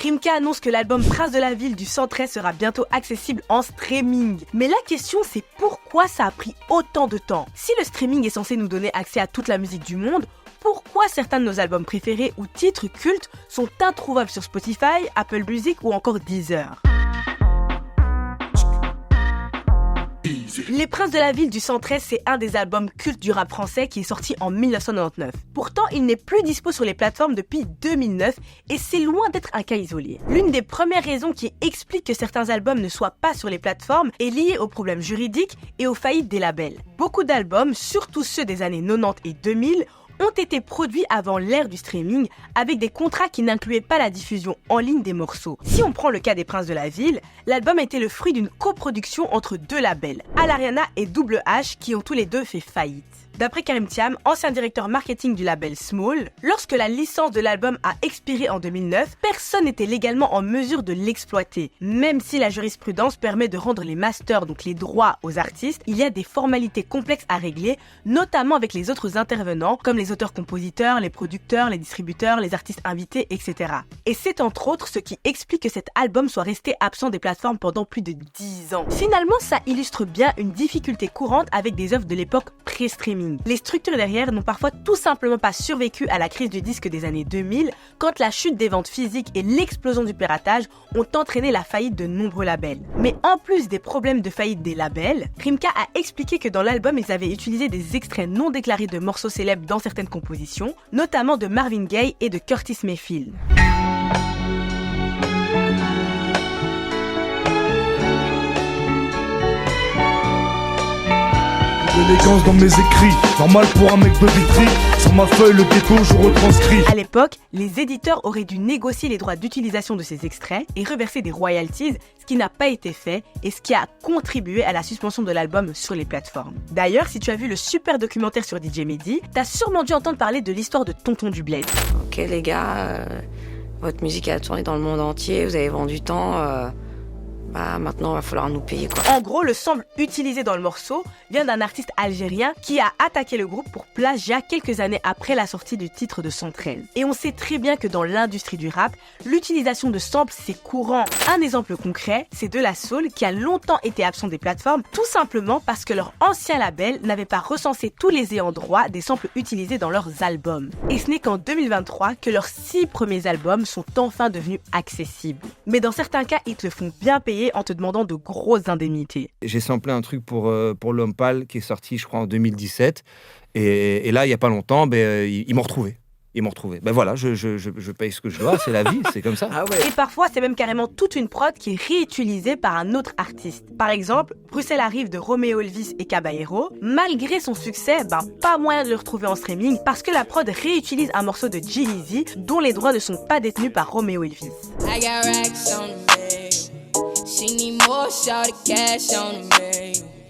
Rimka annonce que l'album Prince de la Ville du 113 sera bientôt accessible en streaming. Mais la question c'est pourquoi ça a pris autant de temps? Si le streaming est censé nous donner accès à toute la musique du monde, pourquoi certains de nos albums préférés ou titres cultes sont introuvables sur Spotify, Apple Music ou encore Deezer? Les Princes de la Ville du 113, c'est un des albums cultes du rap français qui est sorti en 1999. Pourtant, il n'est plus dispo sur les plateformes depuis 2009 et c'est loin d'être un cas isolé. L'une des premières raisons qui explique que certains albums ne soient pas sur les plateformes est liée aux problèmes juridiques et aux faillites des labels. Beaucoup d'albums, surtout ceux des années 90 et 2000, ont été produits avant l'ère du streaming avec des contrats qui n'incluaient pas la diffusion en ligne des morceaux. Si on prend le cas des Princes de la Ville, l'album était le fruit d'une coproduction entre deux labels, Alariana et Double H, qui ont tous les deux fait faillite. D'après Karim Thiam, ancien directeur marketing du label Small, lorsque la licence de l'album a expiré en 2009, personne n'était légalement en mesure de l'exploiter. Même si la jurisprudence permet de rendre les masters, donc les droits aux artistes, il y a des formalités complexes à régler, notamment avec les autres intervenants, comme les auteurs-compositeurs, les producteurs, les distributeurs, les artistes invités, etc. Et c'est entre autres ce qui explique que cet album soit resté absent des plateformes pendant plus de 10 ans. Finalement, ça illustre bien une difficulté courante avec des œuvres de l'époque pré-streaming. Les structures derrière n'ont parfois tout simplement pas survécu à la crise du disque des années 2000, quand la chute des ventes physiques et l'explosion du piratage ont entraîné la faillite de nombreux labels. Mais en plus des problèmes de faillite des labels, Rimka a expliqué que dans l'album, ils avaient utilisé des extraits non déclarés de morceaux célèbres dans certaines compositions, notamment de Marvin Gaye et de Curtis Mayfield. L'élégance dans mes écrits, normal pour un mec de Vitry. Sur ma feuille, le ghetto, je retranscris. À l'époque, les éditeurs auraient dû négocier les droits d'utilisation de ces extraits et reverser des royalties, ce qui n'a pas été fait et ce qui a contribué à la suspension de l'album sur les plateformes. D'ailleurs, si tu as vu le super documentaire sur DJ Mehdi, t'as sûrement dû entendre parler de l'histoire de Tonton du Bled. Ok les gars, votre musique a tourné dans le monde entier, vous avez vendu tant... maintenant, il va falloir nous payer quoi. En gros, le sample utilisé dans le morceau vient d'un artiste algérien qui a attaqué le groupe pour plagiat quelques années après la sortie du titre de 113. Et on sait très bien que dans l'industrie du rap, l'utilisation de samples c'est courant. Un exemple concret, c'est De La Soul qui a longtemps été absent des plateformes tout simplement parce que leur ancien label n'avait pas recensé tous les ayants droit des samples utilisés dans leurs albums. Et ce n'est qu'en 2023 que leurs 6 premiers albums sont enfin devenus accessibles. Mais dans certains cas, ils te font bien payer en te demandant de grosses indemnités. J'ai samplé un truc pour L'Homme Pâle qui est sorti, je crois, en 2017. Et là, il n'y a pas longtemps, ils m'ont retrouvé. Ben voilà, je paye ce que je dois, c'est la vie, c'est comme ça. Ah ouais. Et parfois, c'est même carrément toute une prod qui est réutilisée par un autre artiste. Par exemple, Bruxelles arrive de Romeo Elvis et Caballero. Malgré son succès, pas moyen de le retrouver en streaming parce que la prod réutilise un morceau de G-Eazy dont les droits ne sont pas détenus par Romeo Elvis.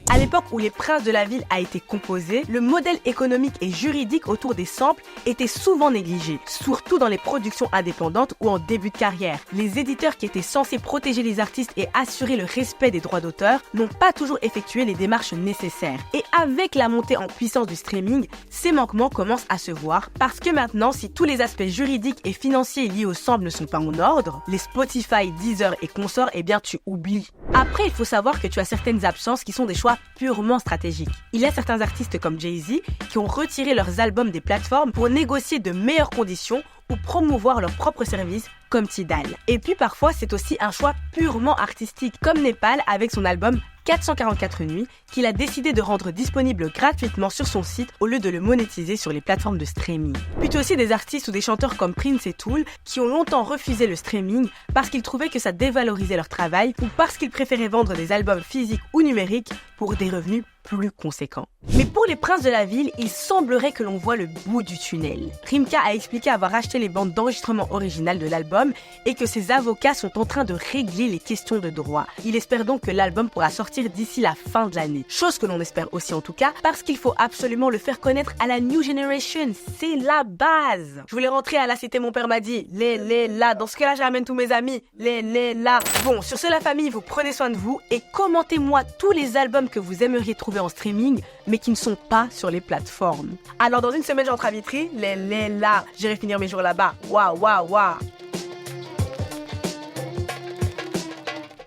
À l'époque où Les Princes de la Ville a été composé, le modèle économique et juridique autour des samples était souvent négligé, surtout dans les productions indépendantes ou en début de carrière. Les éditeurs qui étaient censés protéger les artistes et assurer le respect des droits d'auteur n'ont pas toujours effectué les démarches nécessaires. Et avec la montée en puissance du streaming, ces manquements commencent à se voir parce que maintenant, si tous les aspects juridiques et financiers liés aux samples ne sont pas en ordre, les Spotify, Deezer et consorts, tu oublies. Après, il faut savoir que tu as certaines absences qui sont des choix purement stratégiques. Il y a certains artistes comme Jay-Z qui ont retiré leurs albums des plateformes pour négocier de meilleures conditions ou promouvoir leurs propres services comme Tidal. Et puis parfois, c'est aussi un choix purement artistique, comme Népal avec son album 444 nuits, qu'il a décidé de rendre disponible gratuitement sur son site au lieu de le monétiser sur les plateformes de streaming. Puis aussi des artistes ou des chanteurs comme Prince et Tool qui ont longtemps refusé le streaming parce qu'ils trouvaient que ça dévalorisait leur travail ou parce qu'ils préféraient vendre des albums physiques ou numériques pour des revenus plus conséquents. Mais pour les Princes de la Ville, il semblerait que l'on voit le bout du tunnel. Rimka a expliqué avoir acheté les bandes d'enregistrement originales de l'album et que ses avocats sont en train de régler les questions de droit. Il espère donc que l'album pourra sortir d'ici la fin de l'année. Chose que l'on espère aussi en tout cas, parce qu'il faut absolument le faire connaître à la new generation. C'est la base. Je voulais rentrer à la cité, mon père m'a dit, là. Dans ce cas-là, je ramène tous mes amis. Là. Bon, sur ce, la famille, vous prenez soin de vous et commentez-moi tous les albums que vous aimeriez trouver en streaming, mais qui ne sont pas sur les plateformes. Alors, dans une semaine, j'entre à Vitry. Là. J'irai finir mes jours là-bas. Waouh.